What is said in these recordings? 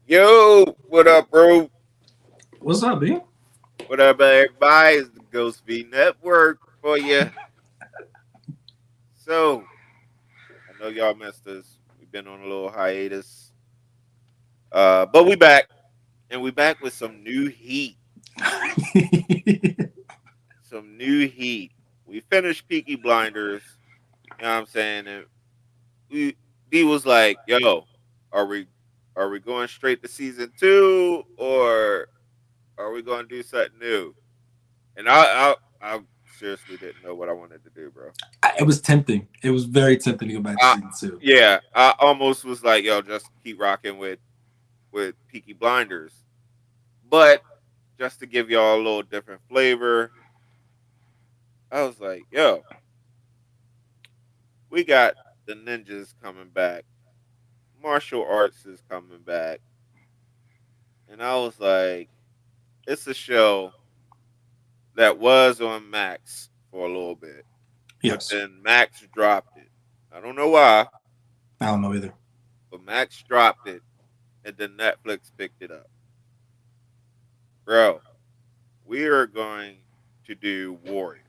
Yo, what up, bro? What's up, B? What up, everybody? It's the Ghost V Network for you. So, I know y'all missed us. We've been on a little hiatus, but we back, and we back with some new heat. Some new heat. We finished Peaky Blinders. You know what I'm saying? And we, D was like, "Yo, are we, are we going straight to season two, or are we going to do something new?" And I seriously didn't know what I wanted to do, bro. It was tempting. It was very tempting to go back to I season two. Yeah, I almost was like, yo, just keep rocking with Peaky Blinders, but just to give y'all a little different flavor, I was like, yo, we got the ninjas coming back, martial arts is coming back, and I was like, it's a show that was on Max for a little bit, but Yes. then Max dropped it. I don't know why, I don't know either. but Max dropped it, and then Netflix picked it up, bro. We are going to do Warrior.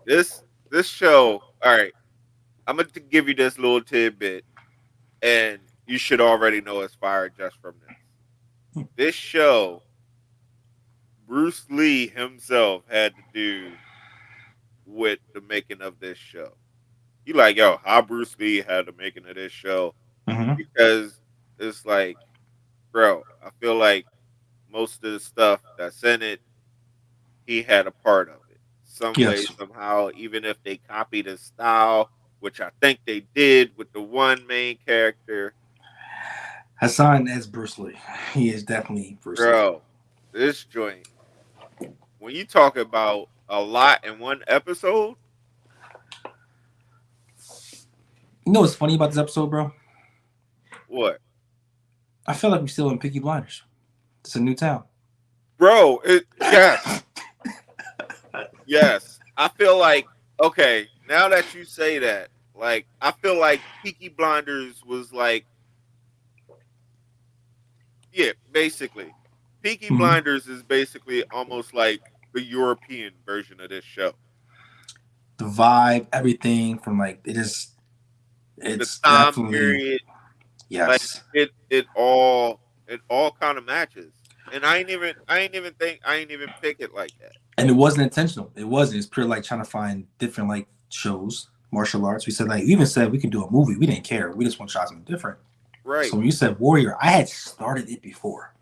This show, all right. I'm gonna give you this little tidbit, and you should already know it's fire just from this. This show, Bruce Lee himself had to do with the making of this show. You like, yo, how Bruce Lee had the making of this show? Mm-hmm. Because it's like, bro, I feel like most of the stuff that's in it, he had a part of it. Some way, Yes. somehow, even if they copied his style, which I think they did with the one main character, Hassan is Bruce Lee. He is definitely Bruce Lee. bro, this joint, when you talk about a lot in one episode, You know what's funny about this episode, bro? what? I feel like we're still in Peaky Blinders. It's a new town. Bro, yes, yes. I feel like, okay, now that you say that, like, I feel like Peaky Blinders was like, yeah, basically. Peaky Mm-hmm. Blinders is basically almost like the European version of this show. The vibe, everything from like The it's time definitely period, like yes. it all kind of matches. And I ain't even pick it like that. And it wasn't intentional. It wasn't. It's pure like trying to find different like shows, martial arts. We said like we even said we can do a movie. We didn't care. We just want to try something different. Right. So when you said Warrior, I had started it before,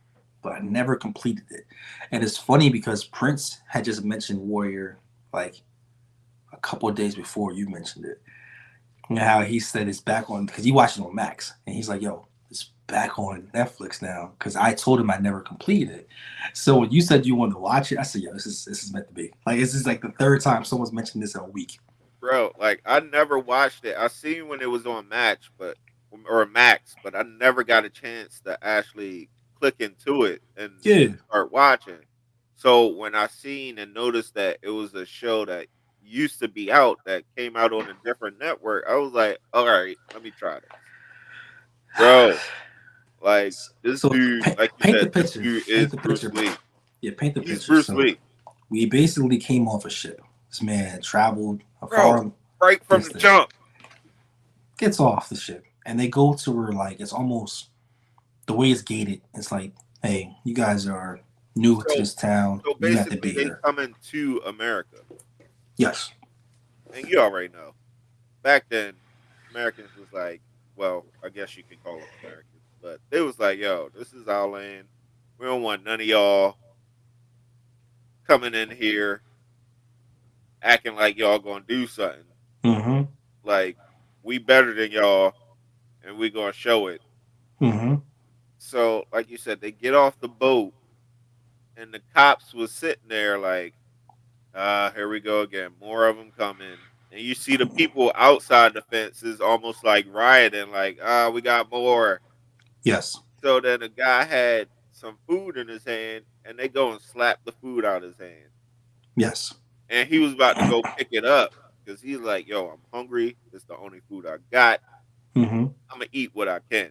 but I never completed it. And it's funny because Prince had just mentioned Warrior like a couple of days before you mentioned it. You know how he said it's back on because he watched it on Max, and he's like, "Yo, it's back on Netflix now." Because I told him I never completed it. So when you said you wanted to watch it, I said, "Yo, this is meant to be." Like this is like the third time someone's mentioned this in a week. Bro, like I never watched it. I seen when it was on Match, but or Max, but I never got a chance to actually click into it and Yeah. start watching. So when I seen and noticed that it was a show that used to be out that came out on a different network, I was like, all right, let me try this. Bro, like this So dude, like you paint the said, this picture. dude Paint is the Bruce picture, bro. Lee. Yeah, paint the He's picture. Bruce So Lee. we basically came off a ship. This man traveled a Bro, far right from the distance, jump. gets off the ship, and they go to where like it's almost the way it's gated. It's like, hey, you guys are new to So this town. so You have to basically be they here. coming to America. Yes. And you already know. Back then, Americans was like, well, I guess you can call them Americans, but they was like, yo, this is our land. We don't want none of y'all coming in here acting like y'all gonna do something. Mm-hmm. Like, we better than y'all and we gonna show it. Mm-hmm. So, like you said, they get off the boat and the cops was sitting there like, here we go again. More of them coming. And you see the people outside the fences almost like rioting, like, we got more. Yes. So then the guy had some food in his hand, and they go and slap the food out his hand. Yes. And he was about to go pick it up because he's like, yo, I'm hungry. It's the only food I got. Mm-hmm. I'm going to eat what I can.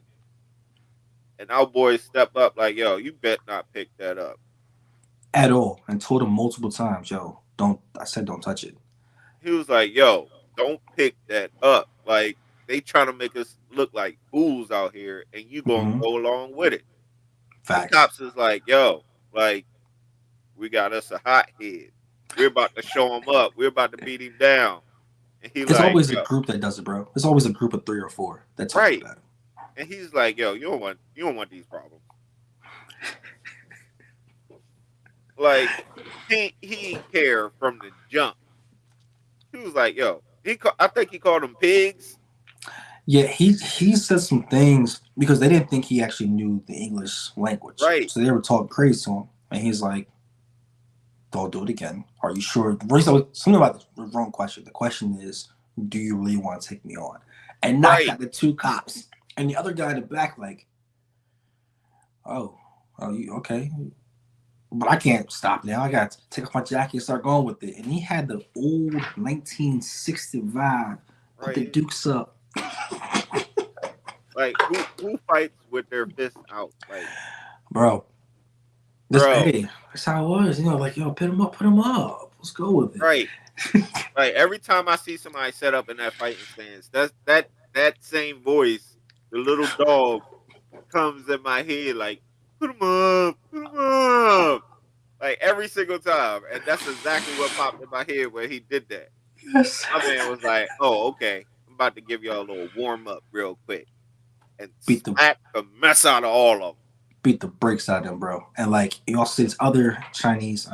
And our boys step up like, yo, you bet not pick that up. At all, and told him multiple times, yo, don't. I said don't touch it. He was like, yo, don't pick that up. Like, they trying to make us look like fools out here, and you gonna Hmm. go along with it. The Facts. cops is like, yo, like, we got us a hothead. We're about to show him up. We're about to beat him down. And he It's like, always a yo, group that does it, bro. It's always a group of 3 or 4 that talks right. about it. And he's like, yo, you don't want these problems. Like, he care from the jump. He was like, yo, I think he called them pigs. Yeah, he said some things because they didn't think he actually knew the English language, Right, so they were talking crazy to him, and he's like, "Don't do it again. Are you sure?" Something about the wrong question. The question is, "Do you really want to take me on?" And knocked right. out the 2 cops, and the other guy in the back like, "Oh, oh, you okay?" But I can't stop now. I got to take off my jacket and start going with it. And he had the old 1960 vibe. Put the Right. dukes up. Like, who fights with their fists out? Like, Bro, this, bro, hey, that's how it was. You know, like, yo, put him up. Let's go with it. right. Like every time I see somebody set up in that fighting stance, that same voice, the little dog, comes in my head like, put him up, like every single time, and that's exactly what popped in my head when he did that. Yes. My man was like, "Oh, okay, I'm about to give y'all a little warm up real quick and Beat the smack the mess out of all of them." beat the brakes out of them, bro. And like you also see this other Chinese,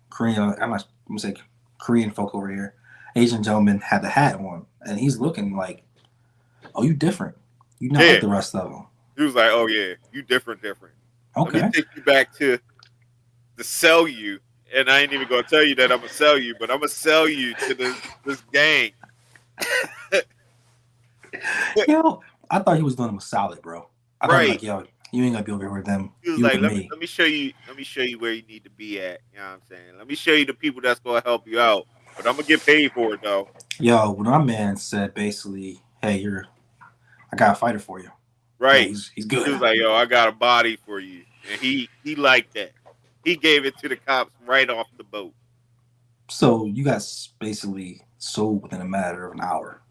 Korean, I'm gonna say Korean folk over here. Asian gentleman had the hat on, and he's looking like, oh, you different. You not like Yeah, the rest of them. he was like, "Oh yeah, you different, different. Let me Okay. take you back to sell you." And I ain't even gonna tell you that I'm gonna sell you, but I'm gonna sell you to this gang. Yo, I thought he was doing him a solid, bro. I thought Right. like, yo, you ain't gonna be over here with them. He was You like, with let me me. let me show you where you need to be at. You know what I'm saying? Let me show you the people that's gonna help you out. But I'm gonna get paid for it though. Yo, when my man said basically, hey, I got a fighter for you. Yeah, Right. he's He good. was like, yo, I got a body for you. And he liked that. He gave it to the cops right off the boat. So you guys basically sold within a matter of an hour.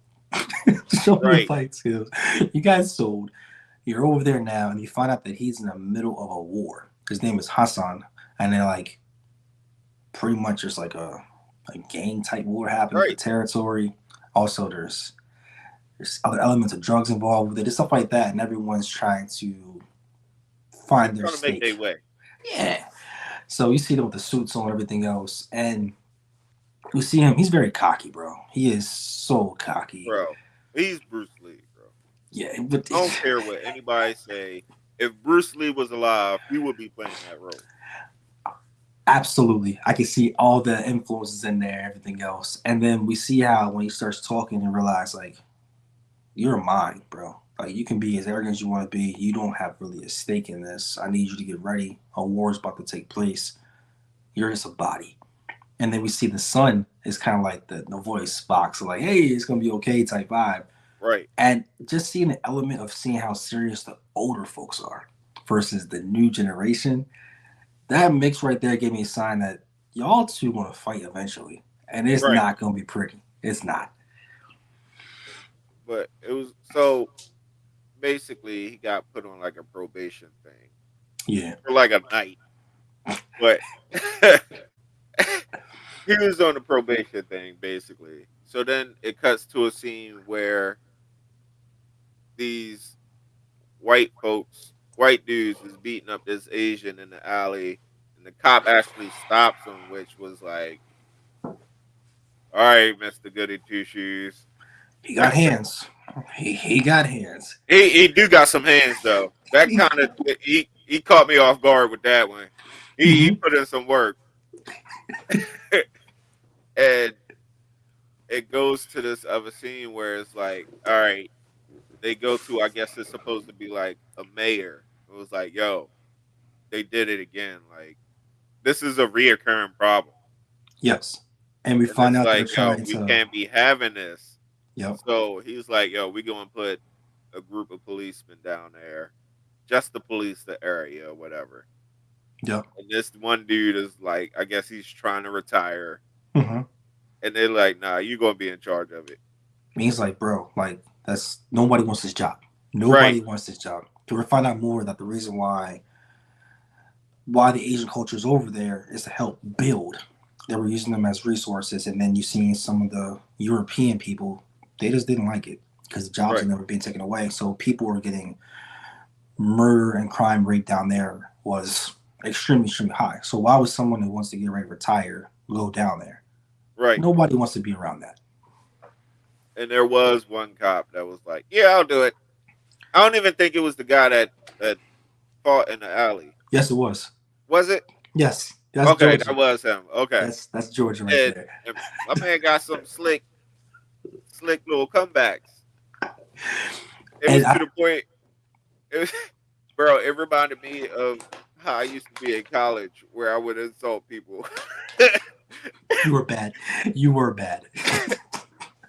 Show your Right. fight skills. You guys sold. You're over there now, and you find out that he's in the middle of a war. His name is Hassan, and they're like pretty much just like a gang type war happening with the Right. territory. Also, there's other elements of drugs involved with it. It's stuff like that, and everyone's trying to find their Trying to make stake. their way. Yeah. So you see them with the suits on and everything else, and we see him. He's very cocky, bro. He is so cocky. Bro. He's Bruce Lee, bro. Yeah, but I don't care what anybody say. If Bruce Lee was alive, he would be playing that role. absolutely, I can see all the influences in there, everything else, and then we see how when he starts talking and realize like you're mine, bro. Like you can be as arrogant as you want to be. You don't have really a stake in this. I need you to get ready. A war is about to take place. You're just a body. And then we see the son is kind of like the voice box, so like, hey, it's gonna be okay type vibe. Right. And just seeing the element of seeing how serious the older folks are versus the new generation, that mix right there gave me a sign that y'all two gonna fight eventually. And it's Right. not gonna be pretty. It's not. But it was so basically he got put on like a probation thing Yeah. for like a night. But he was on the probation thing basically. So then it cuts to a scene where these white dudes is beating up this Asian in the alley, and the cop actually stops him, which was like, "All right, Mister Goody Two Shoes." He got hands. He got hands. He do got some hands though. That kind of he caught me off guard with that one. He Hmm. put in some work, and it goes to this other scene where it's like, all right, they go to, I guess it's supposed to be like a mayor. It was like, yo, they did it again. Like, this is a reoccurring problem. Yes. And we And find it's out they're like, yo, trying we to. can't be having this. Yep. So he's like, yo, we gonna put a group of policemen down there, just to police the area or whatever. Yeah. And this one dude is like, I guess he's trying to retire, Mm-hmm. and they're like, "Nah, you gonna be in charge of it." He's like, bro, like that's nobody wants this job. Right, Nobody wants this job. To find out more that the reason why the Asian culture is over there is to help build. They were using them as resources, and then you see some of the European people, they just didn't like it because the jobs right, are never being taken away. So people were getting murder and crime rate down there was extremely, extremely high. So why would someone who wants to get ready to retire go down there? right. Nobody wants to be around that. And there was one cop that was like, "Yeah, I'll do it." I don't even think it was the guy that fought in the alley. Yes, it was. Was it? Yes, that's Okay, Georgia. that was him. Okay, That's Georgia right and, there. and my man got some slick little comebacks. It And was to the point. It was, bro. It reminded me of how I used to be in college, where I would insult people. you were bad. You were bad.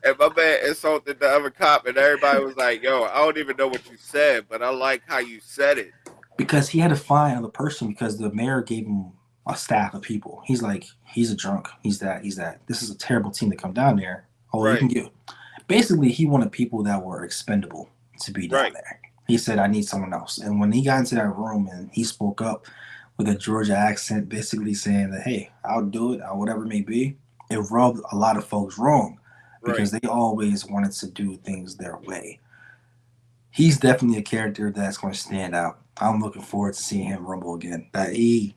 And my man insulted the other cop, and everybody was like, "Yo, I don't even know what you said, but I like how you said it." Because he had to find another person because the mayor gave him a staff of people. He's like, he's a drunk. He's that. He's that. This is a terrible team to come down there. Oh, you Right, can get. Basically, he wanted people that were expendable to be down right, there. He said, I need someone else. And when he got into that room and he spoke up with a Georgia accent, basically saying that, hey, I'll do it, or whatever it may be, it rubbed a lot of folks wrong right. because they always wanted to do things their way. He's definitely a character that's going to stand out. I'm looking forward to seeing him rumble again. That he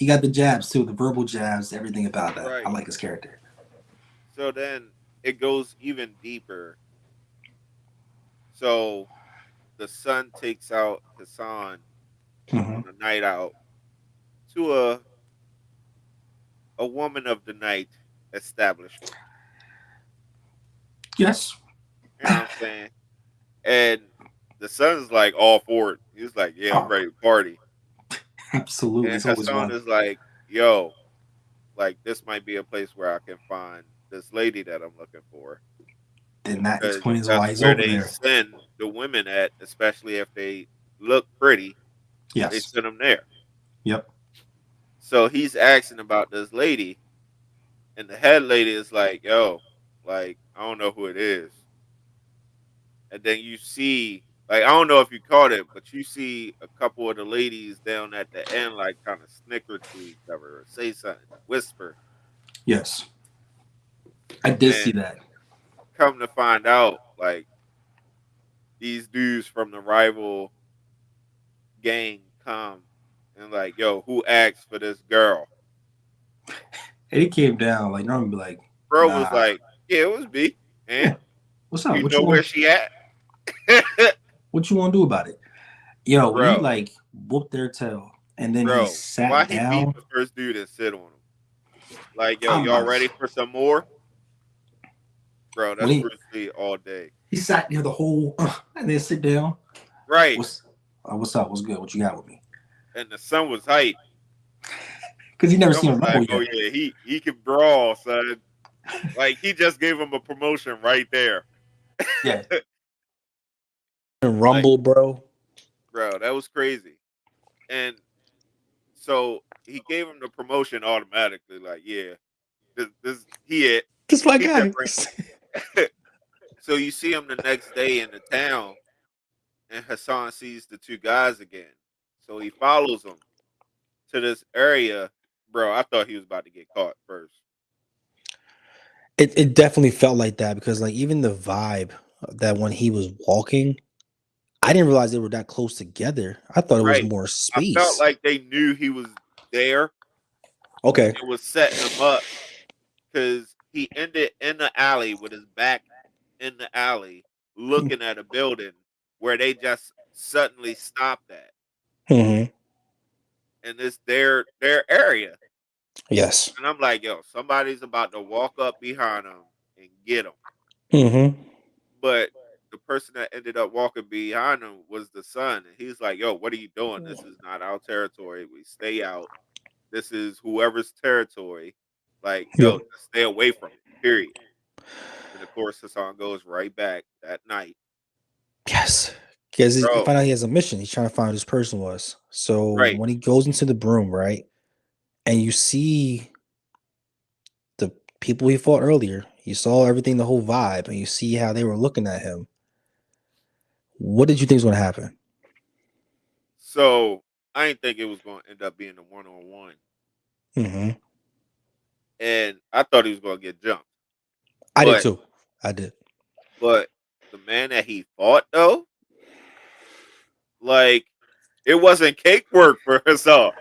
got the jabs too, the verbal jabs, everything about that. I Right. like his character. So then it goes even deeper. So the son takes out Hassan Hmm. on a night out to a woman of the night establishment. Yes, You know what I'm saying? And the son's like all for it. He's like, "Yeah, I'm oh, ready to party." absolutely. And It's always Hassan one. is like, "Yo, like this might be a place where I can find this lady that I'm looking for, Then that because explains that's why he's where over they there. send the women at, especially if they look pretty. They Yes. send them there." Yep. So he's asking about this lady, and the head lady is like, "Yo, like I don't know who it is." And then you see, like I don't know if you caught it, but you see a couple of the ladies down at the end, like kind of snicker to each other or say something, whisper, Yes. I did see and that. come to find out, like these dudes from the rival gang come and like, "Yo, who asked for this girl?" And it came down like normally be like, Bro was nah. like, "Yeah, it was me." And Yeah. What's up? you know where she at? What you want to do about it? Yo, when he Bro, like whooped their tail and then he bro, why sat he beat down, the first dude and sit on him? Like, yo, I'm y'all honest. ready for some more? Bro, When that's Bruce Lee all day. he sat there the whole and then sit down. Right. What's up? What's good? What you got with me? And the son was hype. Because he never Son seen was a rumble like, "Oh yet. yeah, he can brawl, son." Like he just gave him a promotion right there. Yeah. Like, Rumble, bro. bro, that was crazy. And so he gave him the promotion automatically. Like, yeah, this he it. That's my He guy. different. So you see him the next day in the town, and Hassan sees the two guys again. So he follows them to this area. Bro, I thought he was about to get caught first. It definitely felt like that because like even the vibe that when he was walking, I didn't realize they were that close together. I thought it was Right. more I felt space. like they knew he was there Okay. and was setting him up, because he ended in the alley with his back in the alley looking at a building where they just suddenly stopped at. Hmm. And it's their area. Yes. And I'm like, yo, somebody's about to walk up behind him and get him. Hmm. But the person that ended up walking behind him was the son. And he's like, yo, what are you doing? This is not our territory. We stay out. This is whoever's territory. Like, Yep. yo, just stay away from it. Period. And of course, Hassan goes right back that night. Yes. Because he Bro, found out he has a mission. He's trying to find who this person was. So right. when he goes into the broom, right, and you see the people he fought earlier, you saw everything, the whole vibe, and you see how they were looking at him. What did you think was going to happen? So I didn't think it was going to end up being a one-on-one, Mm-hmm. and I thought he was going to get jumped. I did But too. I did. but the man that he fought though, like it wasn't cake work for Hassan.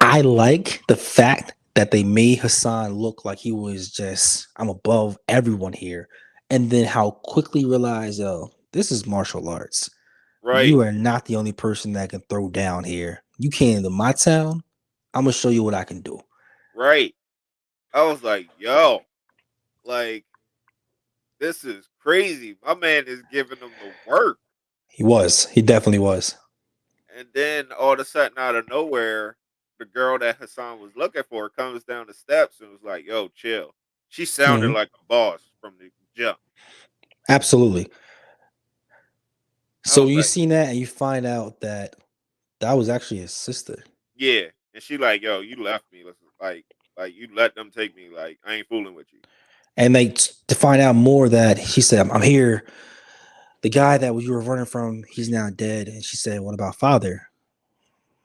I like the fact that they made Hassan look like he was just, I'm above everyone here. And then how quickly realized, oh, this is martial arts. Right, You are not the only person that can throw down here. You came into my town. I'm gonna show you what I can do. right. I was like, yo, like this is crazy. My man is giving them the work. He was. He definitely was. And then all of a sudden, out of nowhere, the girl that Hassan was looking for comes down the steps and was like, "Yo, chill." She sounded Mhm. like a boss from the jump. Absolutely. I So was you like, seen that and you find out that that was actually his sister. "Yeah," and she like, "Yo, you left me. Listen, like you let them take me. Like I ain't fooling with you." And they to find out more that he said, I'm here. The guy that you were running from, he's now dead. And she said, what about father?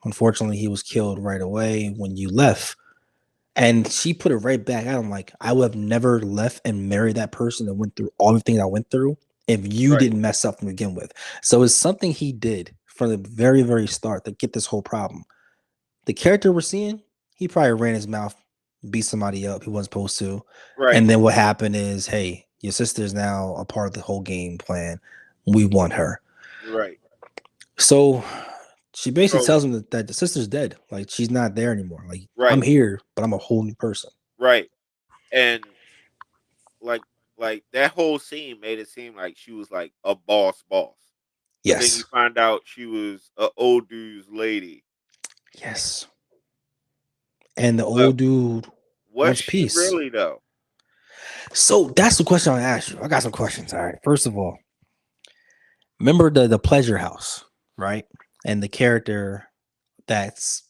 Unfortunately, he was killed right away when you left. And she put it right back at him like, I would have never left and married that person and went through all the things I went through if you Right, didn't mess up to begin with. So it's something he did from the very, very start to get this whole problem. The character we're seeing, he probably ran his mouth, beat somebody up he wasn't supposed to. right, And then what happened is, hey, your sister is now a part of the whole game plan. We want her. right. So she basically So tells him that the sister's dead. Like she's not there anymore. Like I'm right, here, but I'm a whole new person. right, and like like that whole scene made it seem like she was like a boss. But then you Yes. find out she was a old dude's lady. Yes. And the But old dude was wants she peace. really though? So that's the question I ask you. I got some questions. All right. First of all, remember the pleasure house, right? And the character that's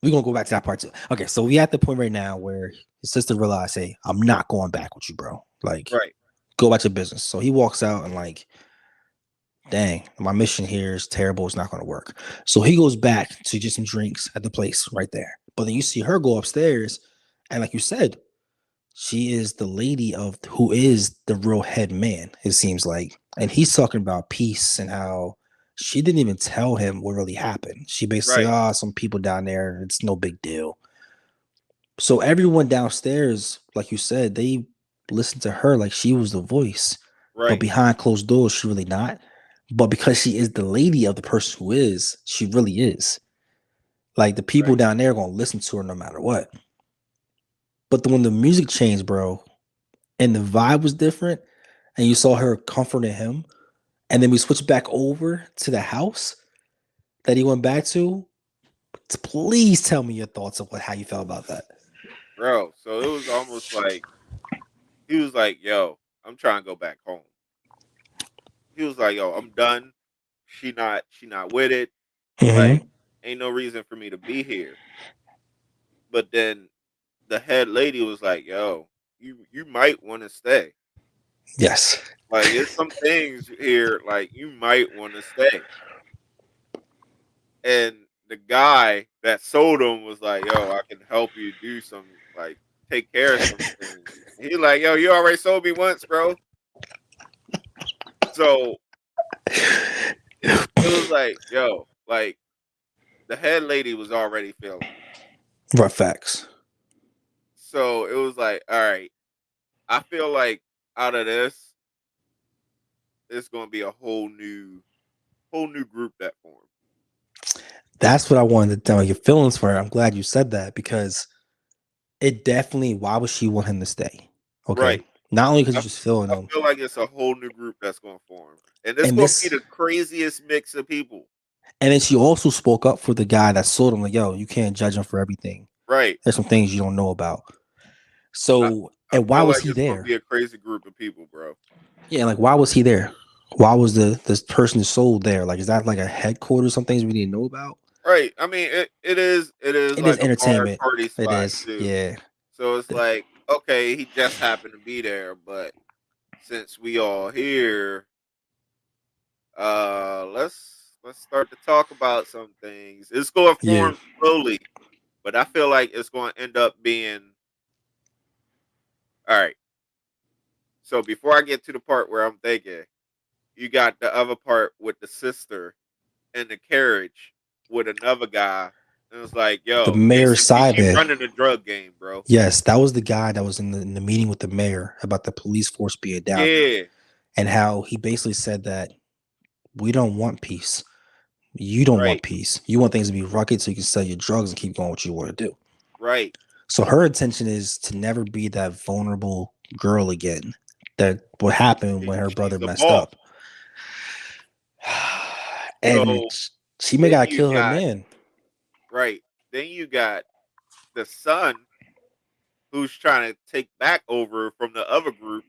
we're gonna go back to that part too. Okay, so we at the point right now where his sister realized, hey, I'm not going back with you, bro. Like, Right, go about your business. So he walks out and like, dang, my mission here is terrible. It's not gonna work. So he goes back to get some drinks at the place right there. But then you see her go upstairs, and like you said, she is the lady of who is the real head man, it seems like. And he's talking about peace and how she didn't even tell him what really happened. She basically said, right, oh, some people down there, it's no big deal. So everyone downstairs, like you said, they listened to her like she was the voice. But right, behind closed doors, she really not. But because she is the lady of the person who is, she really is. Like the people right, down there are gonna listen to her no matter what. But when the music changed, bro, and the vibe was different, and you saw her comforting him, and then we switched back over to the house that he went back to. Please tell me your thoughts of how you felt about that. bro. So it was almost like he was like, "Yo, I'm trying to go back home." He was like, "Yo, I'm done. She not with it. Like, Mm-hmm. ain't no reason for me to be here." But then the head lady was like, "Yo, you might want to stay. Yes. Like, it's some things here. Like, you might want to stay." And the guy that sold him was like, "Yo, I can help you do some like take care of some things." He like, "Yo, you already sold me once, bro." So it was like, yo, like the head lady was already feeling him. Rough facts. So it was like, all right, I feel like out of this, it's gonna be a whole new group that formed. That's what I wanted to tell your feelings for. I'm glad you said that because it definitely. Why would she want him to stay? Okay, Right. not only because I, you're just feeling I him, feel like it's a whole new group that's gonna form. And it's and gonna be this, the craziest mix of people. and then she also spoke up for the guy that sold him. Like, yo, you can't judge him for everything. Right. There's some things you don't know about. I, So, I and why feel was like he it's gonna there? be a crazy group of people, bro. Yeah, like why was he there? Why was this person sold there? Like, is that like a headquarters? Some things we need to know about. Right. I mean, it is It is like a bar entertainment. party It spot is. too. Yeah. So it's like, okay, he just happened to be there, but since we all here, let's start to talk about some things. It's going to Yeah. form slowly, but I feel like it's going to end up being all right. So before I get to the part where I'm thinking, you got the other part with the sister in the carriage with another guy. And it's like, The yo, mayor basically she Simon. running the drug game, bro. Yes, that was the guy that was in the meeting with the mayor about the police force being down there, Yeah, and how he basically said that we don't want peace. You don't right, want peace. You want things to be rugged so you can sell your drugs and keep going what you want to do. right. So her intention is to never be that vulnerable girl again. That what happened when her brother She's a messed boss. up. And So she may then gotta you kill her got man. right. Then you got the son who's trying to take back over from the other group,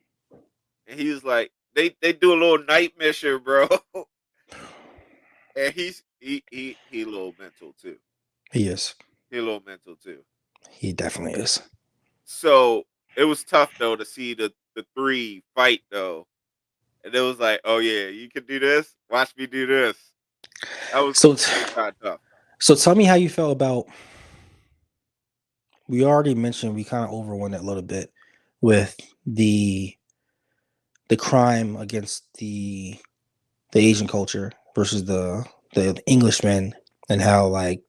and he's like, they do a little night mission, bro, and he a little mental too. He is. He a little mental too. He definitely is. So it was tough though to see the three fight though, and it was like, oh yeah, you can do this. Watch me do this. That was So kind of tough. so tell me how you felt about, we already mentioned, we kind of overwent it a little bit with the crime against the Asian culture versus the Englishman, and how like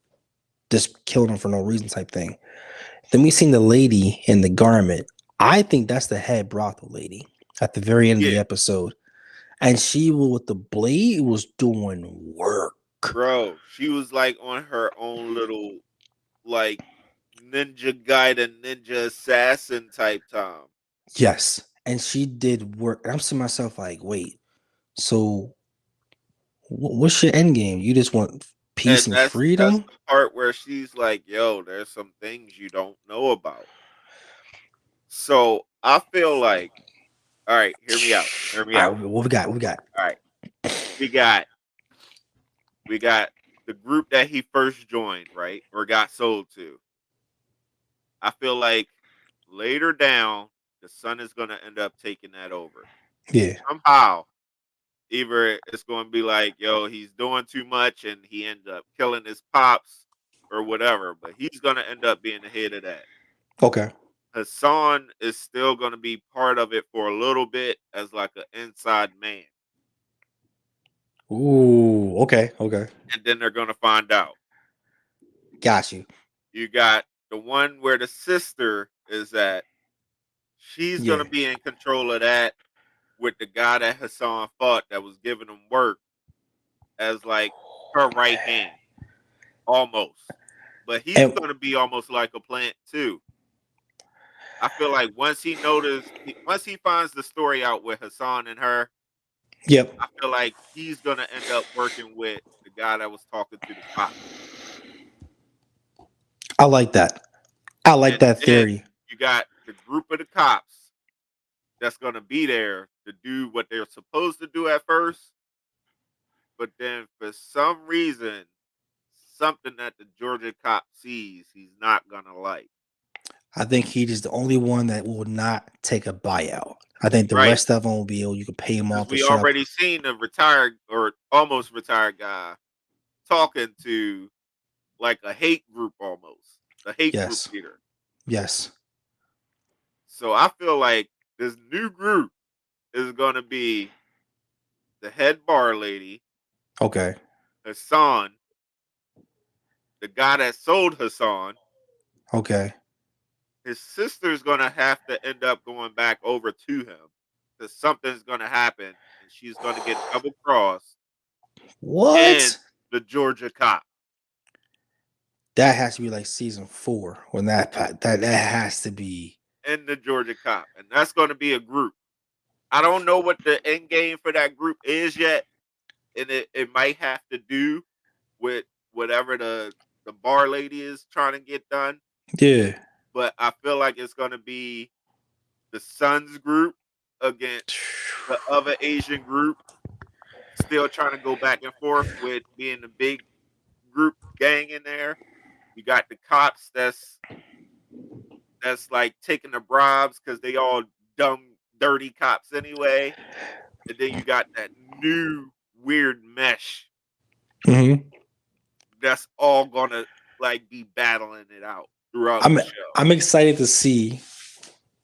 just killed him for no reason type thing. Then we seen the lady in the garment. I think that's the head brothel lady at the very end of Yeah, the episode. And she with the blade was doing work. bro. She was like on her own little like Ninja Gaiden, Ninja Assassin type time. Yes. And she did work. And I'm seeing myself like, wait, so what's your end game? You just want peace And and that's freedom? the part where she's like, yo, there's some things you don't know about. So I feel like, all right, hear me out. Hear me All out. right, what we got? What we got? All right. We got we got the group that he first joined, right? Or got sold to. I feel like later down, the son is gonna end up taking that over. Yeah. Somehow. Either it's going to be like, yo, he's doing too much and he ends up killing his pops or whatever, but he's going to end up being the head of that. Okay. Hassan is still going to be part of it for a little bit as like an inside man. Ooh, okay, okay. And then they're going to find out. Got you. You got the one where the sister is at. She's going Yeah. to be in control of that with the guy that Hassan fought that was giving him work as like her right hand. Almost. But he's And going to be almost like a plant too. I feel like once he finds the story out with Hassan and her, yep, I feel like he's going to end up working with the guy that was talking to the cop. I like that. I like And that then theory. you got the group of the cops that's going to be there to do what they're supposed to do at first. But then for some reason, something that the Georgia cop sees, he's not going to like. I think he is the only one that will not take a buyout. I think the Right. rest of them will be able, you can pay him Because off the we shop. already seen a retired or almost retired guy talking to like a hate group almost, the hate group Yes. leader. Yes. So I feel like this new group is going to be the head bar lady, Okay. Hassan, the guy that sold Hassan. Okay. His sister's going to have to end up going back over to him because something's going to happen and she's going to get double crossed. And What? the Georgia cop. That has to be like season 4 when that has to be. And the Georgia cop. And that's going to be a group. I don't know what the end game for that group is yet. And it might have to do with whatever the bar lady is trying to get done. Yeah. But I feel like it's going to be the Suns group against the other Asian group. still trying to go back and forth with being the big group gang in there. You got the cops that's like taking the bribes because they all dumb, dirty cops anyway. And then you got that new weird mesh Mhm. that's all gonna like be battling it out throughout I'm the show. I'm excited to see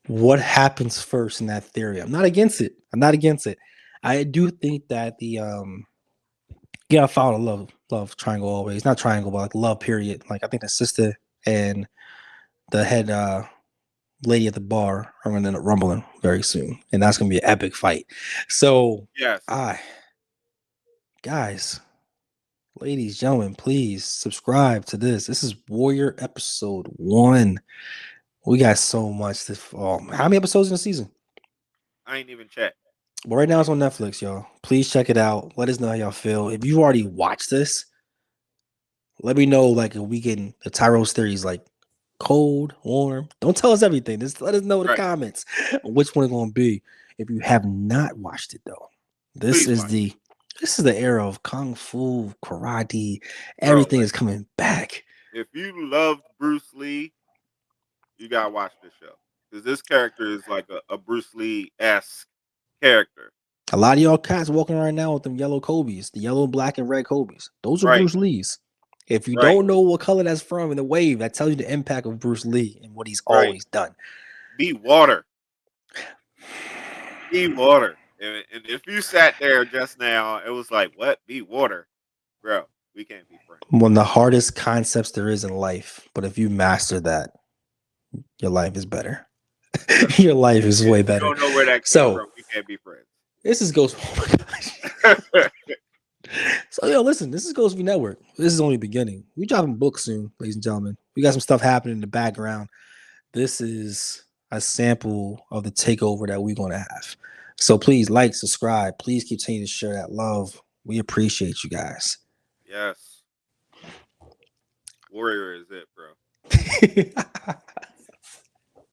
what happens first in that theory. I'm not against it. I'm not against it. I do think that the I found a love triangle always. Not triangle, but like love period. Like I think the sister and the head lady at the bar are gonna end up rumbling very soon. And that's gonna be an epic fight. So Yes. guys, ladies, gentlemen, please subscribe to this. This is Warrior episode 1. We got so much to how many episodes in the season? I ain't even checked. But right now it's on Netflix, y'all. Please check it out. Let us know how y'all feel. If you've already watched this, let me know like if we getting the Tyros theories like cold, warm. Don't tell us everything. Just let us know in the Right. comments which one it's gonna be. If you have not watched it though, this Please is watch the era of kung fu, karate. Bro, Everything like, is coming back. if you loved Bruce Lee, you gotta watch this show because this character is like a Bruce Lee-esque character. A lot of y'all cats walking around now with them yellow Kobe's, the yellow, black, and red Kobe's. Those are Right. Bruce Lee's. If you Right. don't know what color that's from in the wave, that tells you the impact of Bruce Lee and what he's Right. always done. Be water. Be water. And if you sat there just now, it was like, what? Be water. Bro, we can't be friends. One of the hardest concepts there is in life, but if you master that, your life is better. Your life is way You better. don't know where that came So from. We can't be friends. this is Ghost. Oh my gosh. So yo, listen, this is Ghost V Network. This is only the beginning. We dropping books soon, ladies and gentlemen. We got some stuff happening in the background. This is a sample of the takeover that we're gonna have. So please like, subscribe. Please continue to share that love. We appreciate you guys. Yes. Warrior is it, bro.